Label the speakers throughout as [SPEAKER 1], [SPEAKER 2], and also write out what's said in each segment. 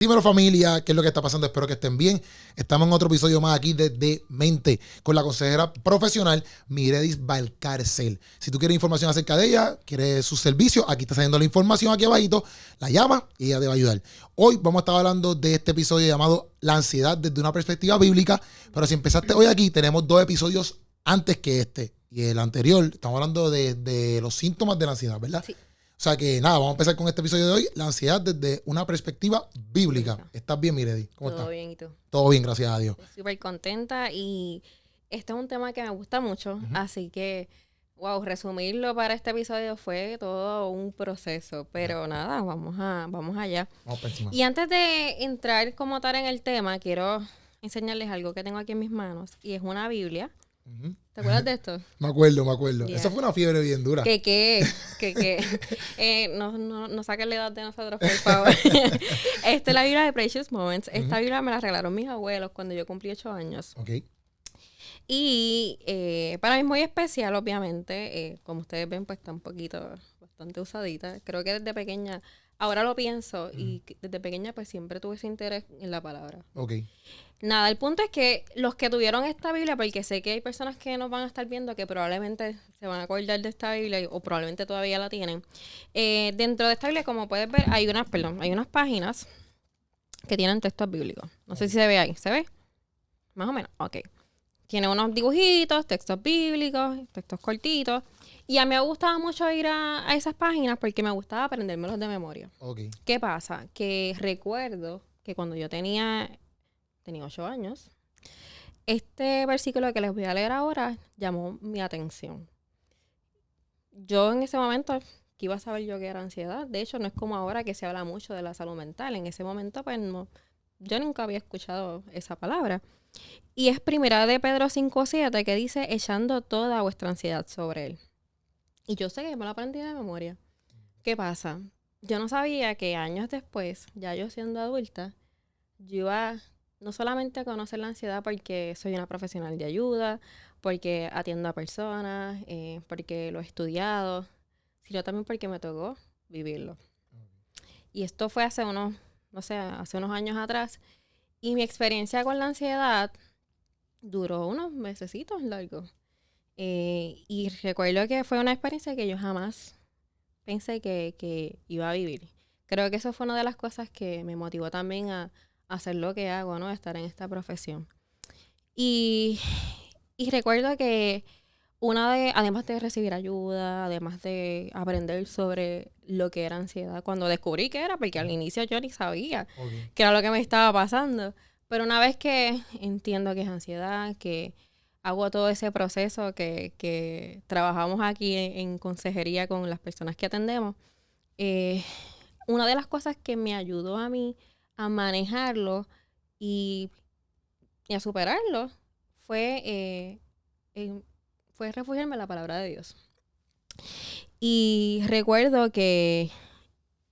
[SPEAKER 1] Dímelo familia, ¿qué es lo que está pasando? Espero que estén bien. Estamos en otro episodio más aquí desde Mente con la consejera profesional Miredis Valcárcel. Si tú quieres información acerca de ella, quieres sus servicios, aquí está saliendo la información aquí abajito, la llama y ella te va a ayudar. Hoy vamos a estar hablando de este episodio llamado La ansiedad desde una perspectiva bíblica, pero si empezaste hoy aquí, tenemos 2 episodios antes que este y el anterior. Estamos hablando de los síntomas de la ansiedad, ¿verdad?
[SPEAKER 2] Sí.
[SPEAKER 1] O sea que nada, vamos a empezar con este episodio de hoy, la ansiedad desde una perspectiva bíblica.
[SPEAKER 2] Bíblica.
[SPEAKER 1] ¿Estás bien, Miredi? ¿Cómo
[SPEAKER 2] Todo
[SPEAKER 1] estás?
[SPEAKER 2] bien, ¿y tú?
[SPEAKER 1] Todo bien, gracias a Dios.
[SPEAKER 2] Estoy súper contenta y este es un tema que me gusta mucho, así que, wow, resumirlo para este episodio fue todo un proceso, pero nada, vamos allá.
[SPEAKER 1] Vamos para encima.
[SPEAKER 2] Y antes de entrar como tal en el tema, quiero enseñarles algo que tengo aquí en mis manos y es una Biblia.
[SPEAKER 1] Ujú.
[SPEAKER 2] ¿Te acuerdas de esto?
[SPEAKER 1] Me acuerdo.
[SPEAKER 2] Yeah.
[SPEAKER 1] Esa fue una fiebre bien dura.
[SPEAKER 2] No saquen la edad de nosotros, por favor. Esta es la Biblia de Precious Moments. Esta Biblia me la regalaron mis abuelos cuando yo cumplí 8 años.
[SPEAKER 1] Ok.
[SPEAKER 2] Y para mí es muy especial, obviamente. Como ustedes ven, pues está un poquito, bastante usadita. Creo que desde pequeña, ahora lo pienso, y desde pequeña pues siempre tuve ese interés en la palabra.
[SPEAKER 1] Ok.
[SPEAKER 2] Nada, el punto es que los que tuvieron esta Biblia, porque sé que hay personas que nos van a estar viendo que probablemente se van a acordar de esta Biblia o probablemente todavía la tienen. Dentro de esta Biblia, como puedes ver, hay unas páginas que tienen textos bíblicos. No sé si se ve ahí. ¿Se ve? Más o menos. Ok. Tiene unos dibujitos, textos bíblicos, textos cortitos. Y a mí me gustaba mucho ir a esas páginas porque me gustaba aprendérmelos de memoria.
[SPEAKER 1] Ok.
[SPEAKER 2] ¿Qué pasa? Que recuerdo que cuando yo tenía 8 años, este versículo que les voy a leer ahora llamó mi atención. Yo en ese momento, ¿qué iba a saber yo qué era ansiedad? De hecho, no es como ahora que se habla mucho de la salud mental. En ese momento, pues, no, yo nunca había escuchado esa palabra. Y es primera de Pedro 5:7 que dice, echando toda vuestra ansiedad sobre él. Y yo sé que me lo aprendí de memoria. ¿Qué pasa? Yo no sabía que años después, ya yo siendo adulta, yo iba no solamente a conocer la ansiedad porque soy una profesional de ayuda, porque atiendo a personas, porque lo he estudiado, sino también porque me tocó vivirlo. Y esto fue hace unos años atrás. Y mi experiencia con la ansiedad duró unos mesecitos largos. Y recuerdo que fue una experiencia que yo jamás pensé que iba a vivir. Creo que eso fue una de las cosas que me motivó también a hacer lo que hago, ¿no? Estar en esta profesión. Y recuerdo que además de recibir ayuda, además de aprender sobre lo que era ansiedad, cuando descubrí que era, porque al inicio yo ni sabía qué era lo que me estaba pasando. Pero una vez que entiendo que es ansiedad, que hago todo ese proceso que trabajamos aquí en consejería con las personas que atendemos, una de las cosas que me ayudó a mí a manejarlo y a superarlo fue, fue refugiarme en la palabra de Dios. Y recuerdo que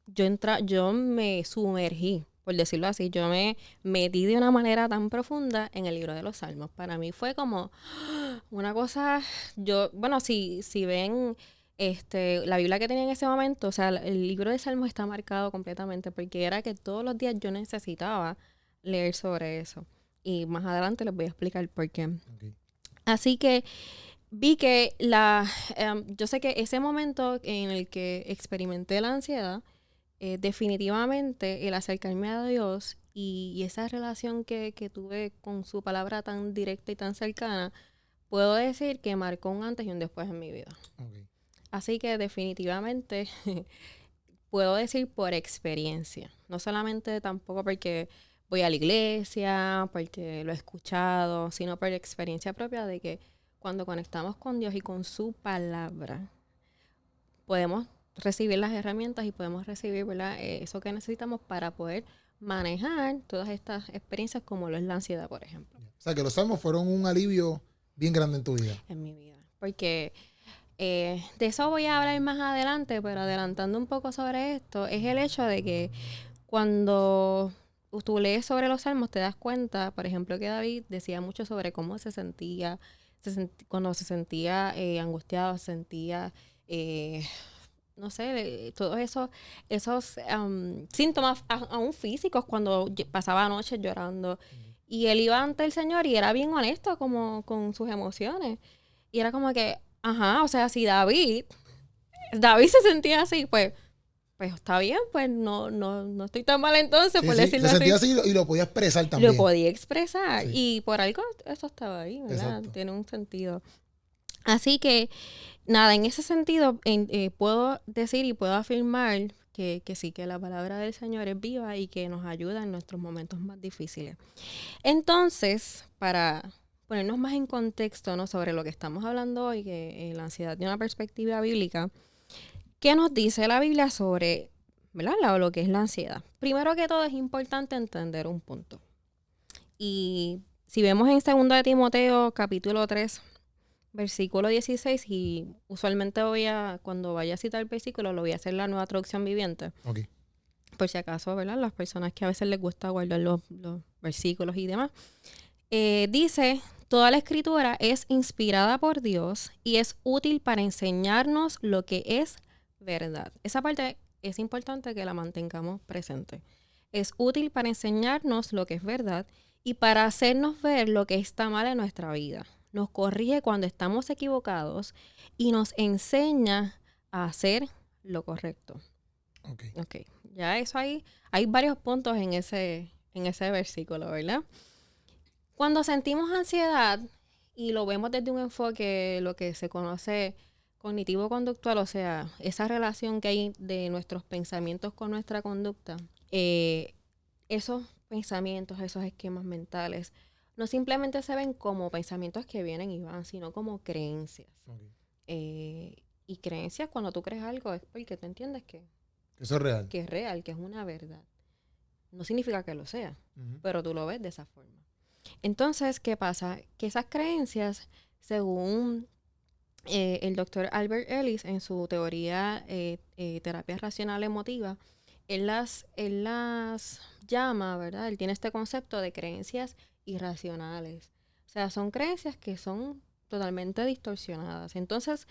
[SPEAKER 2] yo me sumergí, por decirlo así, yo me metí de una manera tan profunda en el libro de los Salmos. Para mí fue como una cosa, si ven la Biblia que tenía en ese momento, o sea, el libro de Salmos está marcado completamente porque era que todos los días yo necesitaba leer sobre eso. Y más adelante les voy a explicar por qué.
[SPEAKER 1] Okay.
[SPEAKER 2] Así que vi que yo sé que ese momento en el que experimenté la ansiedad, definitivamente el acercarme a Dios y esa relación que tuve con su palabra tan directa y tan cercana, puedo decir que marcó un antes y un después en mi vida.
[SPEAKER 1] Okay.
[SPEAKER 2] Así que definitivamente puedo decir por experiencia, no solamente tampoco porque voy a la iglesia, porque lo he escuchado, sino por experiencia propia de que cuando conectamos con Dios y con su palabra, podemos recibir las herramientas y podemos recibir, ¿verdad? Eso que necesitamos para poder manejar todas estas experiencias como lo es la ansiedad, por ejemplo.
[SPEAKER 1] O sea, que los salmos fueron un alivio bien grande en tu vida.
[SPEAKER 2] En mi vida. Porque de eso voy a hablar más adelante, pero adelantando un poco sobre esto, es el hecho de que cuando tú lees sobre los salmos te das cuenta, por ejemplo, que David decía mucho sobre cómo se sentía, cuando se sentía angustiado, se sentía no sé, todos esos síntomas aún físicos cuando pasaba noches llorando. Y él iba ante el Señor y era bien honesto como con sus emociones. Y era como que, ajá, o sea, si David se sentía así, pues está bien, pues no estoy tan mal entonces,
[SPEAKER 1] Sí,
[SPEAKER 2] por
[SPEAKER 1] sí,
[SPEAKER 2] decirlo
[SPEAKER 1] se sentía
[SPEAKER 2] así.
[SPEAKER 1] así y lo podía expresar también.
[SPEAKER 2] Lo podía expresar.
[SPEAKER 1] Sí.
[SPEAKER 2] Y por algo eso estaba ahí, ¿verdad?
[SPEAKER 1] Exacto.
[SPEAKER 2] Tiene un sentido. Así que, nada, en ese sentido, puedo decir y puedo afirmar que sí, que la palabra del Señor es viva y que nos ayuda en nuestros momentos más difíciles. Entonces, para ponernos más en contexto, ¿no?, sobre lo que estamos hablando hoy, que la ansiedad de una perspectiva bíblica, ¿qué nos dice la Biblia sobre, ¿verdad?, lo que es la ansiedad? Primero que todo es importante entender un punto. Y si vemos en 2 de Timoteo, capítulo 3, versículo 16, y usualmente cuando vaya a citar el versículo, lo voy a hacer en la Nueva Traducción Viviente.
[SPEAKER 1] Ok.
[SPEAKER 2] Por si acaso, ¿verdad?, las personas que a veces les gusta guardar los versículos y demás. Dice, toda la escritura es inspirada por Dios y es útil para enseñarnos lo que es verdad. Esa parte es importante que la mantengamos presente. Es útil para enseñarnos lo que es verdad y para hacernos ver lo que está mal en nuestra vida. Nos corrige cuando estamos equivocados y nos enseña a hacer lo correcto. Ok. Ya eso hay varios puntos en ese versículo, ¿verdad? Cuando sentimos ansiedad y lo vemos desde un enfoque, lo que se conoce cognitivo-conductual, o sea, esa relación que hay de nuestros pensamientos con nuestra conducta, esos pensamientos, esos esquemas mentales, no simplemente se ven como pensamientos que vienen y van, sino como creencias. Y creencias, cuando tú crees algo, es porque tú entiendes que
[SPEAKER 1] eso es real.
[SPEAKER 2] Que es real, que es una verdad. No significa que lo sea, pero tú lo ves de esa forma. Entonces, ¿qué pasa? Que esas creencias, según el doctor Albert Ellis, en su teoría terapia racional emotiva, él las llama, ¿verdad? Él tiene este concepto de creencias irracionales. O sea, son creencias que son totalmente distorsionadas. Entonces,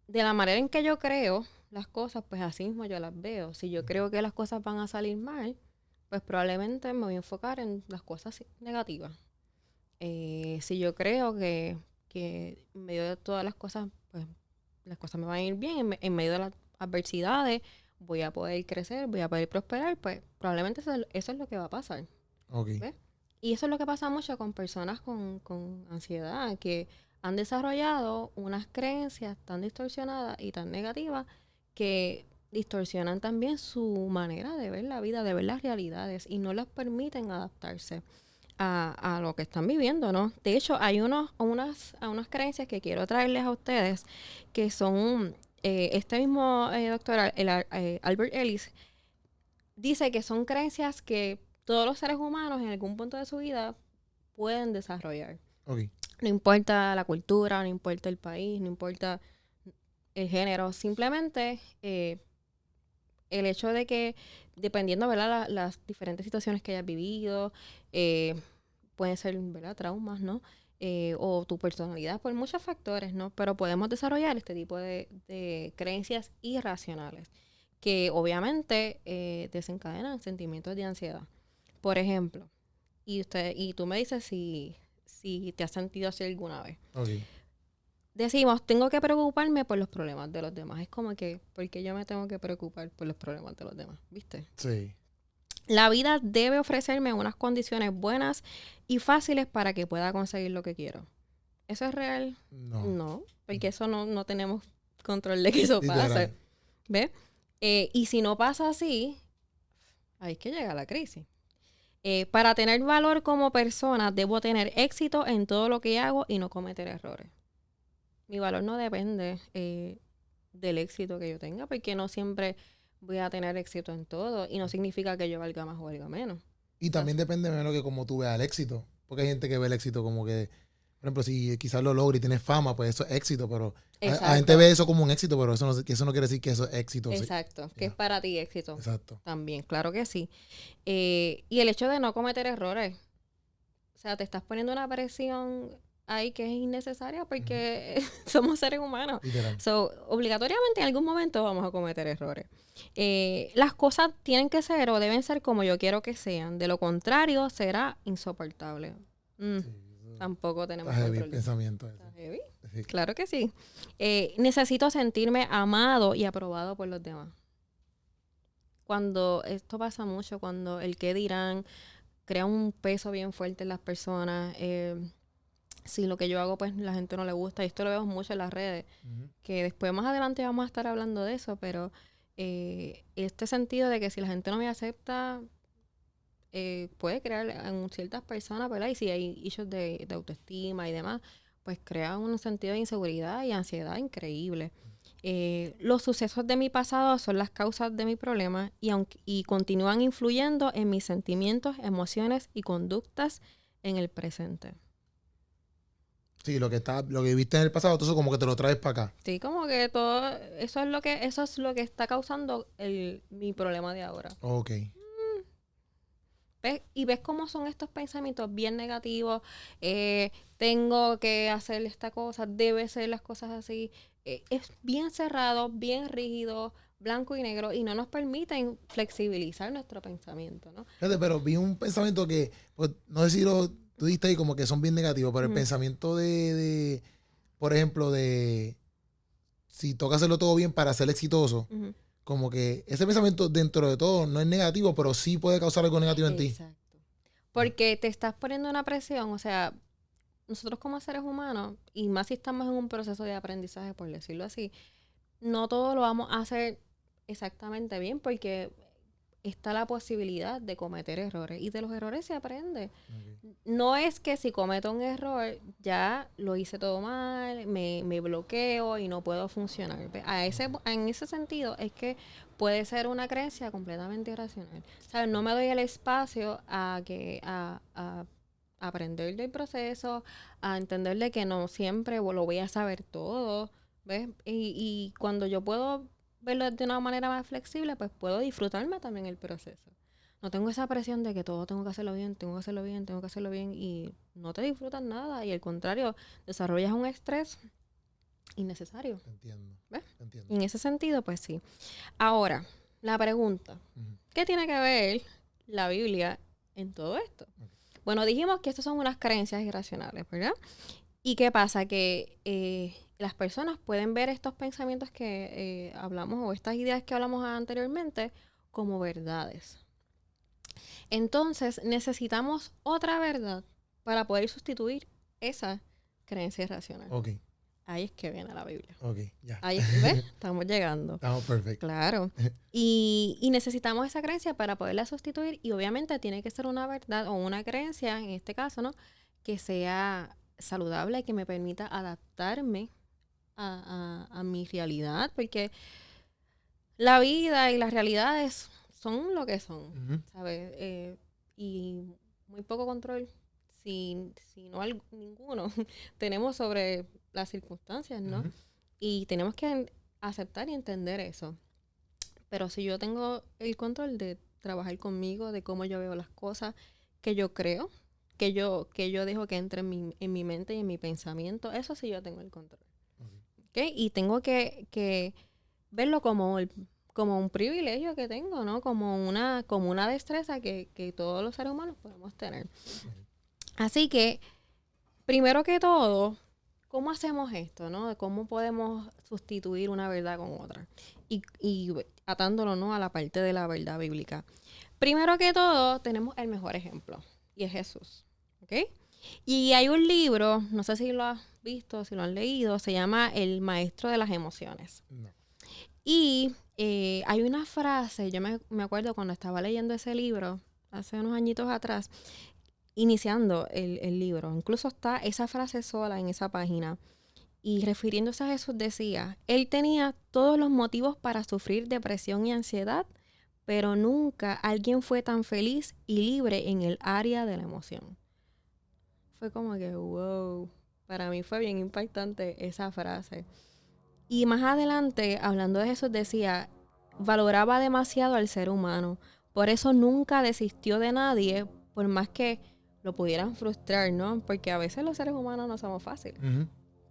[SPEAKER 2] de la manera en que yo creo las cosas, pues así mismo yo las veo. Si yo creo que las cosas van a salir mal, pues probablemente me voy a enfocar en las cosas negativas. Si yo creo que en medio de todas las cosas, pues las cosas me van a ir bien, en medio de las adversidades voy a poder crecer, voy a poder prosperar, pues probablemente eso es lo que va a pasar.
[SPEAKER 1] Okay.
[SPEAKER 2] ¿Ves? Y eso es lo que pasa mucho con personas con ansiedad, que han desarrollado unas creencias tan distorsionadas y tan negativas que distorsionan también su manera de ver la vida, de ver las realidades y no les permiten adaptarse a lo que están viviendo, ¿no? De hecho, hay unas creencias que quiero traerles a ustedes que son, este mismo doctor Albert Ellis dice que son creencias que todos los seres humanos en algún punto de su vida pueden desarrollar.
[SPEAKER 1] Okay.
[SPEAKER 2] No importa la cultura, no importa el país, no importa el género, simplemente el hecho de que, dependiendo, ¿verdad?, las diferentes situaciones que hayas vivido, pueden ser, ¿verdad?, traumas, ¿no? O tu personalidad, por muchos factores, ¿no? Pero podemos desarrollar este tipo de creencias irracionales que obviamente desencadenan sentimientos de ansiedad. Por ejemplo, y tú me dices si te has sentido así alguna vez.
[SPEAKER 1] Okay.
[SPEAKER 2] Decimos, tengo que preocuparme por los problemas de los demás. Es como que, ¿por qué yo me tengo que preocupar por los problemas de los demás? ¿Viste?
[SPEAKER 1] Sí.
[SPEAKER 2] La vida debe ofrecerme unas condiciones buenas y fáciles para que pueda conseguir lo que quiero. ¿Eso es real? No, porque eso no tenemos control de que eso pase. ¿Ves? Y si no pasa así, ahí es que llega la crisis. Para tener valor como persona, debo tener éxito en todo lo que hago y no cometer errores. Mi valor no depende del éxito que yo tenga, porque no siempre voy a tener éxito en todo y no significa que yo valga más o valga menos.
[SPEAKER 1] Y también depende menos que como tú veas el éxito, porque hay gente que ve el éxito como que, por ejemplo, si quizás lo logra y tienes fama, pues eso es éxito, pero la gente ve eso como un éxito, pero eso no quiere decir que eso es éxito.
[SPEAKER 2] Exacto, que es para ti éxito.
[SPEAKER 1] Exacto.
[SPEAKER 2] También, claro que sí. Y el hecho de no cometer errores, o sea, te estás poniendo una presión hay que es innecesaria porque somos seres humanos.
[SPEAKER 1] Literal.
[SPEAKER 2] So, obligatoriamente en algún momento vamos a cometer errores. Las cosas tienen que ser o deben ser como yo quiero que sean. De lo contrario, será insoportable. Tampoco tenemos
[SPEAKER 1] Está heavy el
[SPEAKER 2] control de eso.
[SPEAKER 1] pensamiento ese.
[SPEAKER 2] ¿Está heavy?
[SPEAKER 1] Sí.
[SPEAKER 2] Claro que sí. Necesito sentirme amado y aprobado por los demás. Cuando esto pasa mucho, cuando el qué dirán crea un peso bien fuerte en las personas. Si lo que yo hago, pues la gente no le gusta. Y esto lo vemos mucho en las redes. Que después, más adelante, vamos a estar hablando de eso. Pero este sentido de que si la gente no me acepta, puede crear en ciertas personas, ¿verdad? Y si hay issues de autoestima y demás, pues crea un sentido de inseguridad y ansiedad increíble. Los sucesos de mi pasado son las causas de mi problema y continúan influyendo en mis sentimientos, emociones y conductas en el presente.
[SPEAKER 1] Sí, lo que viste en el pasado, entonces como que te lo traes para acá.
[SPEAKER 2] Sí, como que todo eso es lo que está causando mi problema de ahora.
[SPEAKER 1] Ok.
[SPEAKER 2] ¿Ves? Y ves cómo son estos pensamientos bien negativos. Tengo que hacer esta cosa, debe ser las cosas así. Es bien cerrado, bien rígido, blanco y negro, y no nos permiten flexibilizar nuestro pensamiento, ¿no?
[SPEAKER 1] Fíjate, pero vi un pensamiento que, pues, no sé si tú diste ahí como que son bien negativos, pero el pensamiento por ejemplo, de si toca hacerlo todo bien para ser exitoso, como que ese pensamiento dentro de todo no es negativo, pero sí puede causar algo negativo en ti.
[SPEAKER 2] Exacto. Porque te estás poniendo una presión, o sea, nosotros como seres humanos, y más si estamos en un proceso de aprendizaje, por decirlo así, no todo lo vamos a hacer exactamente bien porque está la posibilidad de cometer errores y de los errores se aprende. No es que si cometo un error ya lo hice todo mal, me bloqueo y no puedo funcionar. En ese sentido es que puede ser una creencia completamente irracional. O sea, no me doy el espacio a aprender del proceso, a entender de que no siempre lo voy a saber todo, ¿ves? Y cuando yo puedo verlo de una manera más flexible, pues puedo disfrutarme también el proceso. No tengo esa presión de que todo tengo que hacerlo bien y no te disfrutas nada y al contrario, desarrollas un estrés innecesario.
[SPEAKER 1] Entiendo.
[SPEAKER 2] ¿Ves?
[SPEAKER 1] Entiendo.
[SPEAKER 2] Y en ese sentido, pues sí. Ahora, la pregunta, ¿qué tiene que ver la Biblia en todo esto? Bueno, dijimos que estas son unas creencias irracionales, ¿verdad? ¿Y qué pasa? Que las personas pueden ver estos pensamientos que hablamos o estas ideas que hablamos anteriormente como verdades. Entonces, necesitamos otra verdad para poder sustituir esa creencia irracional.
[SPEAKER 1] Ok.
[SPEAKER 2] Ahí es que viene la Biblia.
[SPEAKER 1] Ok, ya.
[SPEAKER 2] Ahí, ¿ves? Estamos llegando.
[SPEAKER 1] Estamos perfectos.
[SPEAKER 2] Claro. Y necesitamos esa creencia para poderla sustituir y obviamente tiene que ser una verdad o una creencia, en este caso, ¿no? Que sea saludable, que me permita adaptarme a mi realidad, porque la vida y las realidades son lo que son, ¿sabes? Y muy poco control, si no ninguno, tenemos sobre las circunstancias, ¿no? Y tenemos que aceptar y entender eso. Pero si yo tengo el control de trabajar conmigo, de cómo yo veo las cosas, que yo creo, que yo dejo que entre en mi mente y en mi pensamiento, eso sí yo tengo el control. ¿Okay? Y tengo que verlo como un privilegio que tengo, ¿no? Como una destreza que todos los seres humanos podemos tener. Así que, primero que todo, ¿cómo hacemos esto, no? ¿Cómo podemos sustituir una verdad con otra? Y atándolo, ¿no? A la parte de la verdad bíblica. Primero que todo, tenemos el mejor ejemplo, y es Jesús. ¿Ok? Y hay un libro, no sé si lo has visto, si lo han leído, se llama El Maestro de las Emociones. No. Y hay una frase, yo me acuerdo cuando estaba leyendo ese libro, hace unos añitos atrás, iniciando el libro, incluso está esa frase sola en esa página, y refiriéndose a Jesús decía, él tenía todos los motivos para sufrir depresión y ansiedad, pero nunca alguien fue tan feliz y libre en el área de la emoción. Fue como que, wow, para mí fue bien impactante esa frase. Y más adelante, hablando de Jesús, decía, valoraba demasiado al ser humano, por eso nunca desistió de nadie, por más que lo pudieran frustrar, ¿no? Porque a veces los seres humanos no somos fáciles,
[SPEAKER 1] Ujú.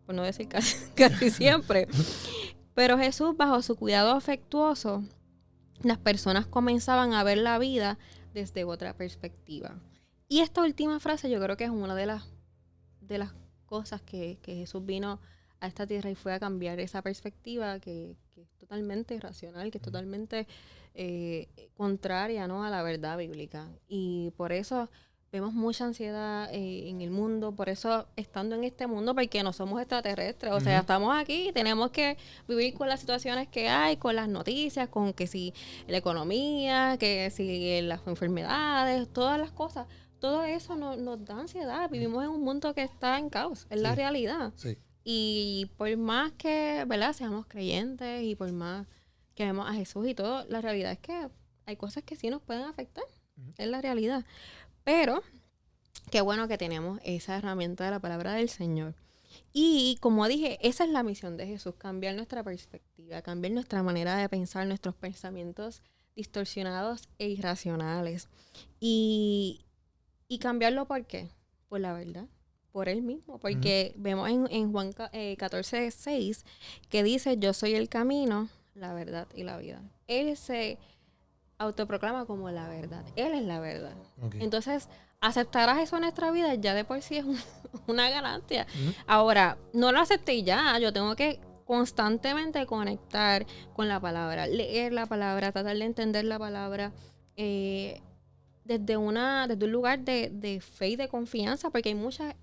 [SPEAKER 2] por no decir casi siempre. Pero Jesús, bajo su cuidado afectuoso, las personas comenzaban a ver la vida desde otra perspectiva. Y esta última frase yo creo que es una de las cosas que Jesús vino a esta tierra y fue a cambiar esa perspectiva que es totalmente irracional, que es totalmente contraria, ¿no?, a la verdad bíblica. Y por eso vemos mucha ansiedad en el mundo, por eso estando en este mundo, porque no somos extraterrestres, o sea, estamos aquí, tenemos que vivir con las situaciones que hay, con las noticias, con que si la economía, que si las enfermedades, todas las cosas, todo eso nos da ansiedad. Vivimos en un mundo que está en caos, es la realidad.
[SPEAKER 1] Sí.
[SPEAKER 2] Y por más que, ¿verdad?, seamos creyentes y por más que vemos a Jesús y todo, la realidad es que hay cosas que sí nos pueden afectar, es la realidad. Pero qué bueno que tenemos esa herramienta de la palabra del Señor. Y como dije, esa es la misión de Jesús, cambiar nuestra perspectiva, cambiar nuestra manera de pensar, nuestros pensamientos distorsionados e irracionales. Y cambiarlo, ¿por qué? Por la verdad, por Él mismo. Porque vemos en Juan 14:6 que dice, yo soy el camino, la verdad y la vida. Él se autoproclama como la verdad. Él es la verdad.
[SPEAKER 1] Okay.
[SPEAKER 2] Entonces, aceptarás eso en nuestra vida ya de por sí es una ganancia. Ahora, no lo acepté ya. Yo tengo que constantemente conectar con la palabra, leer la palabra, tratar de entender la palabra desde un lugar de fe y de confianza, porque hay muchas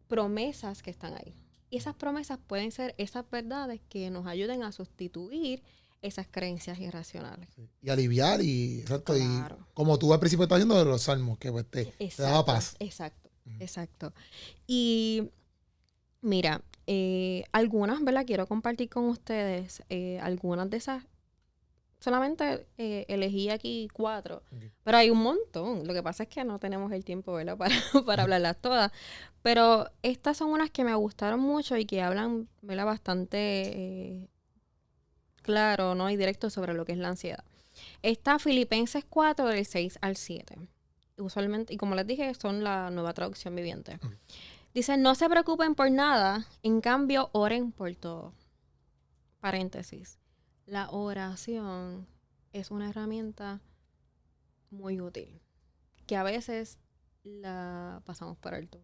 [SPEAKER 2] promesas que están ahí. Y esas promesas pueden ser esas verdades que nos ayuden a sustituir esas creencias irracionales.
[SPEAKER 1] Sí. Y aliviar exacto,
[SPEAKER 2] Claro.
[SPEAKER 1] Y como tú al principio estás haciendo de los salmos, que pues te daba paz.
[SPEAKER 2] Exacto. Y mira, algunas, ¿verdad? Quiero compartir con ustedes algunas de esas. Solamente elegí aquí 4, pero hay un montón. Lo que pasa es que no tenemos el tiempo, ¿verdad?, para hablarlas todas. Pero estas son unas que me gustaron mucho y que hablan, ¿verdad?, bastante claro, ¿no?, y directo sobre lo que es la ansiedad. Está Filipenses 4, del 6 al 7. Usualmente, y como les dije, son la Nueva Traducción Viviente. Dice, no se preocupen por nada, en cambio, oren por todo. Paréntesis. La oración es una herramienta muy útil, que a veces la pasamos por alto.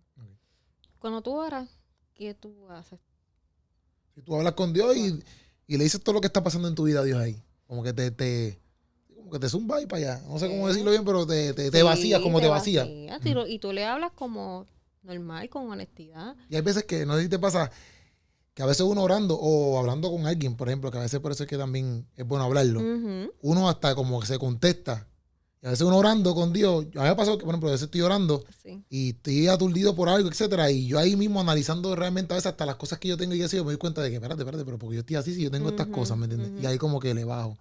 [SPEAKER 2] Cuando tú oras, ¿qué tú haces?
[SPEAKER 1] Si tú hablas con Dios y le dices todo lo que está pasando en tu vida a Dios ahí, como que como que te zumba y para allá. No sé cómo decirlo bien, pero te vacías como te vacías.
[SPEAKER 2] Y tú le hablas como normal, con honestidad.
[SPEAKER 1] Y hay veces que, no sé si te pasa, que a veces uno orando o hablando con alguien, por ejemplo, que a veces por eso es que también es bueno hablarlo, uno hasta como que se contesta. Y a veces uno orando con Dios, a mí me ha pasado que, por ejemplo, a veces estoy orando y estoy aturdido por algo, etcétera, y yo ahí mismo analizando realmente a veces hasta las cosas que yo tengo y eso, me doy cuenta de que, espérate, pero porque yo estoy así si yo tengo estas cosas, ¿me entiendes? Y ahí como que le bajo.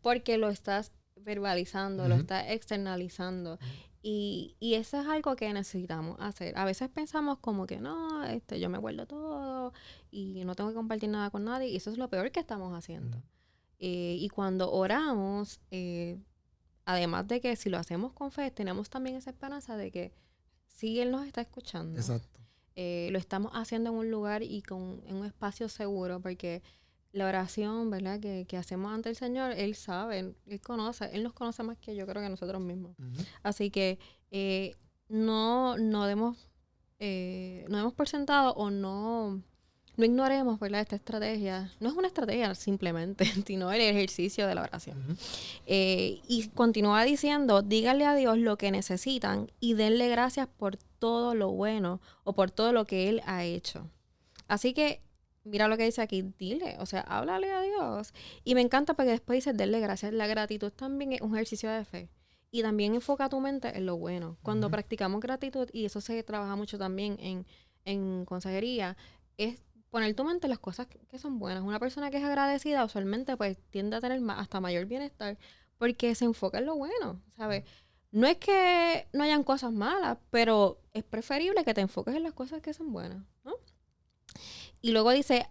[SPEAKER 2] Porque lo estás verbalizando, lo estás externalizando. Y eso es algo que necesitamos hacer. A veces pensamos como que no, yo me guardo todo y no tengo que compartir nada con nadie. Y eso es lo peor que estamos haciendo. Y cuando oramos, además de que si lo hacemos con fe, tenemos también esa esperanza de que sí Él nos está escuchando.
[SPEAKER 1] Exacto.
[SPEAKER 2] Lo estamos haciendo en un lugar y en un espacio seguro, porque la oración, ¿verdad?, que hacemos ante el Señor, Él sabe, Él conoce, Él nos conoce más que yo creo que nosotros mismos. Así que no demos por sentado o no ignoremos, ¿verdad?, esta estrategia. No es una estrategia simplemente, sino el ejercicio de la oración. Y continúa diciendo, díganle a Dios lo que necesitan y denle gracias por todo lo bueno o por todo lo que Él ha hecho. Así que mira lo que dice aquí, dile, o sea, háblale a Dios. Y me encanta porque después dice, denle gracias. La gratitud también es un ejercicio de fe. Y también enfoca tu mente en lo bueno. Cuando practicamos gratitud, y eso se trabaja mucho también en consejería, es poner tu mente en las cosas que son buenas. Una persona que es agradecida usualmente pues tiende a tener hasta mayor bienestar porque se enfoca en lo bueno, ¿sabes? No es que no hayan cosas malas, pero es preferible que te enfoques en las cosas que son buenas, ¿no? Y luego dice,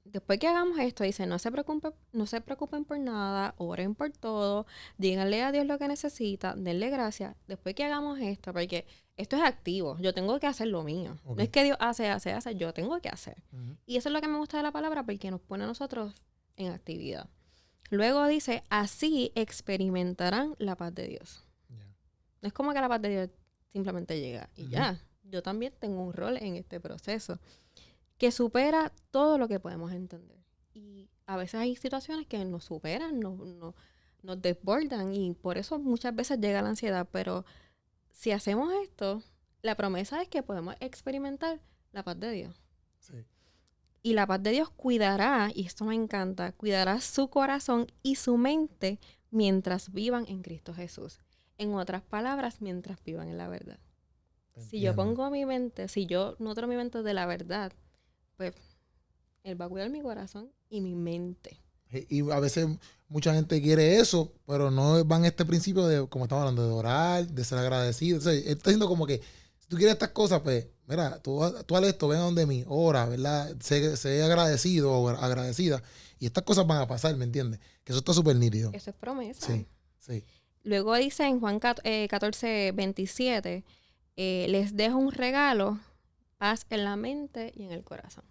[SPEAKER 2] después que hagamos esto, dice, no se preocupen por nada, oren por todo, díganle a Dios lo que necesitan, denle gracias. Después que hagamos esto, porque esto es activo, yo tengo que hacer lo mío.
[SPEAKER 1] Ok.
[SPEAKER 2] No es que Dios hace, yo tengo que hacer.
[SPEAKER 1] Ujú.
[SPEAKER 2] Y eso es lo que me gusta de la palabra, porque nos pone a nosotros en actividad. Luego dice, así experimentarán la paz de Dios.
[SPEAKER 1] Ya.
[SPEAKER 2] No es como que la paz de Dios simplemente llega y
[SPEAKER 1] Ujú.
[SPEAKER 2] ya. Yo también tengo un rol en este proceso que supera todo lo que podemos entender. Y a veces hay situaciones que nos superan, nos desbordan y por eso muchas veces llega la ansiedad. Pero si hacemos esto, la promesa es que podemos experimentar la paz de Dios.
[SPEAKER 1] Sí.
[SPEAKER 2] Y la paz de Dios cuidará, y esto me encanta, cuidará su corazón y su mente mientras vivan en Cristo Jesús. En otras palabras, mientras vivan en la verdad. Si yo
[SPEAKER 1] Entiendo.
[SPEAKER 2] pongo mi mente, si yo nutro mi mente de la verdad, pues Él va a cuidar mi corazón y mi mente.
[SPEAKER 1] Y a veces mucha gente quiere eso, pero no van a este principio de, como estamos hablando, de orar, de ser agradecido. O sea, él está diciendo como que, si tú quieres estas cosas, pues, mira, tú haz esto, ven a donde mí, ora, ¿verdad? Sé agradecido o agradecida. Y estas cosas van a pasar, ¿me entiendes? Que eso está súper nítido.
[SPEAKER 2] Eso es promesa.
[SPEAKER 1] Sí, sí.
[SPEAKER 2] Luego dice en Juan 14:27, les dejo un regalo, paz en la mente y en el corazón.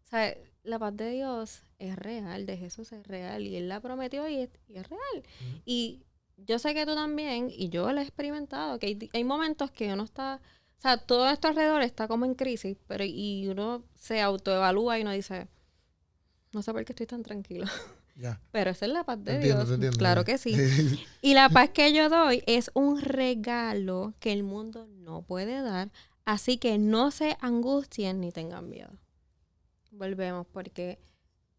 [SPEAKER 2] O sea, la paz de Dios es real, de Jesús es real y Él la prometió y es real.
[SPEAKER 1] Ujú.
[SPEAKER 2] Y yo sé que tú también, y yo lo he experimentado, que hay momentos que uno está, o sea, todo esto alrededor está como en crisis, pero y uno se autoevalúa y uno dice, no sé por qué estoy tan tranquilo.
[SPEAKER 1] Ya.
[SPEAKER 2] Pero esa es la paz
[SPEAKER 1] Te
[SPEAKER 2] de
[SPEAKER 1] entiendo,
[SPEAKER 2] Dios.
[SPEAKER 1] te entiendo.
[SPEAKER 2] Claro que sí. Y la paz que yo doy es un regalo que el mundo no puede dar, así que no se angustien ni tengan miedo. Volvemos porque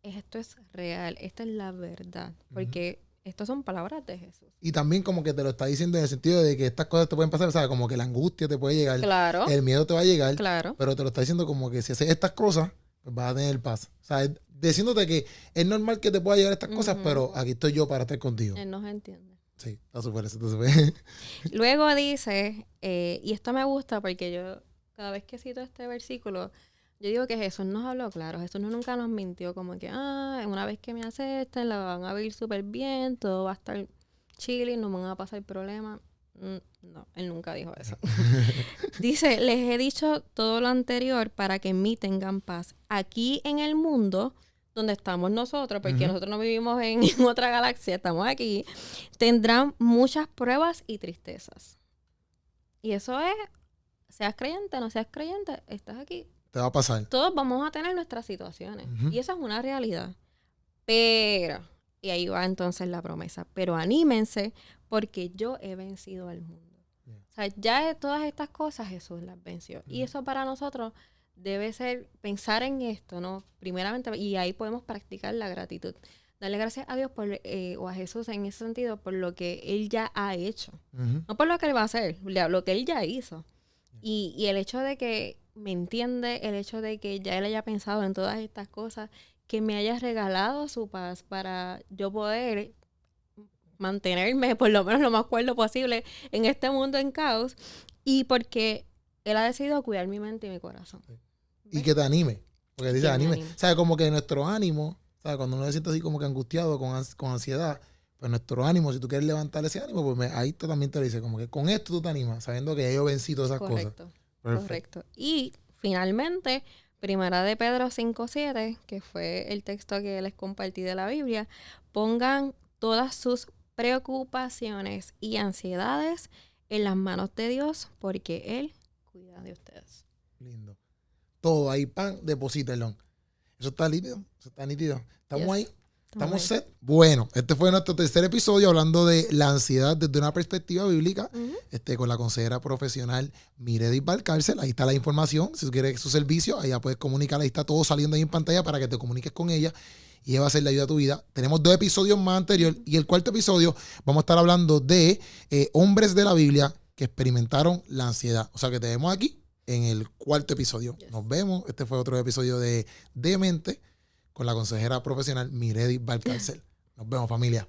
[SPEAKER 2] esto es real, esta es la verdad, porque estas son palabras de Jesús.
[SPEAKER 1] Y también como que te lo está diciendo en el sentido de que estas cosas te pueden pasar, ¿sabes? Como que la angustia te puede llegar,
[SPEAKER 2] Claro,
[SPEAKER 1] el miedo te va a llegar,
[SPEAKER 2] claro.
[SPEAKER 1] pero te lo está diciendo como que si haces estas cosas, pues vas a tener paz. O sea, diciéndote que es normal que te pueda llegar estas cosas,
[SPEAKER 2] Ujú.
[SPEAKER 1] pero aquí estoy yo para estar contigo.
[SPEAKER 2] Él nos entiende.
[SPEAKER 1] Sí, está súper, eso está súper.
[SPEAKER 2] Luego dice, y esto me gusta porque yo cada vez que cito este versículo, yo digo que Jesús nos habló claro. Jesús nunca nos mintió como que, una vez que me acepten, la van a vivir súper bien, todo va a estar chilling, no me van a pasar problemas. No, Él nunca dijo eso. Dice, les he dicho todo lo anterior para que en mí tengan paz. Aquí en el mundo, donde estamos nosotros, porque
[SPEAKER 1] Ujú.
[SPEAKER 2] nosotros no vivimos en otra galaxia, estamos aquí, tendrán muchas pruebas y tristezas. Y eso es, seas creyente, no seas creyente, estás aquí.
[SPEAKER 1] Te va a pasar.
[SPEAKER 2] Todos vamos a tener nuestras situaciones.
[SPEAKER 1] Ujú.
[SPEAKER 2] Y esa es una realidad. Pero, y ahí va entonces la promesa, pero anímense porque yo he vencido al mundo.
[SPEAKER 1] Yeah.
[SPEAKER 2] O sea, ya de todas estas cosas Jesús las venció. Y eso para nosotros debe ser pensar en esto, ¿no? Primeramente, y ahí podemos practicar la gratitud. Darle gracias a Dios o a Jesús en ese sentido por lo que Él ya ha hecho.
[SPEAKER 1] Ujú.
[SPEAKER 2] No por lo que Él va a hacer, lo que Él ya hizo. Y el hecho de que me entiende, el hecho de que ya Él haya pensado en todas estas cosas, que me haya regalado su paz para yo poder mantenerme por lo menos lo más cuerdo posible en este mundo en caos, y porque Él ha decidido cuidar mi mente y mi corazón.
[SPEAKER 1] Y que te anime. Porque dice
[SPEAKER 2] Que me
[SPEAKER 1] anime.
[SPEAKER 2] anime.
[SPEAKER 1] O sea, como que nuestro ánimo, ¿sabes? Cuando uno se siente así como que angustiado, con ansiedad, pues nuestro ánimo, si tú quieres levantar ese ánimo, pues ahí también te lo dice, como que con esto tú te animas, sabiendo que yo he vencido esas cosas.
[SPEAKER 2] Correcto,
[SPEAKER 1] Perfecto.
[SPEAKER 2] correcto. Y finalmente, Primera de Pedro 5:7, que fue el texto que les compartí de la Biblia, pongan todas sus preocupaciones y ansiedades en las manos de Dios, porque Él cuida de ustedes.
[SPEAKER 1] Lindo. Todo ahí, pan, deposítalo. Eso está nítido, eso está nítido. Estamos
[SPEAKER 2] Yes.
[SPEAKER 1] ahí, estamos set. Bueno, este fue nuestro tercer episodio hablando de la ansiedad desde una perspectiva bíblica,
[SPEAKER 2] Ujú.
[SPEAKER 1] con la consejera profesional Miredis Valcárcel. Ahí está la información. Si tú quieres su servicio, ahí ya puedes comunicar. Ahí está todo saliendo ahí en pantalla para que te comuniques con ella y ella va a ser la ayuda a tu vida. Tenemos 2 episodios más anteriores y el cuarto episodio vamos a estar hablando de hombres de la Biblia que experimentaron la ansiedad. O sea que te vemos aquí en el cuarto episodio.
[SPEAKER 2] Yes.
[SPEAKER 1] Nos vemos. Este fue otro episodio de Mente con la consejera profesional Miredis Valcárcel. Nos vemos, familia.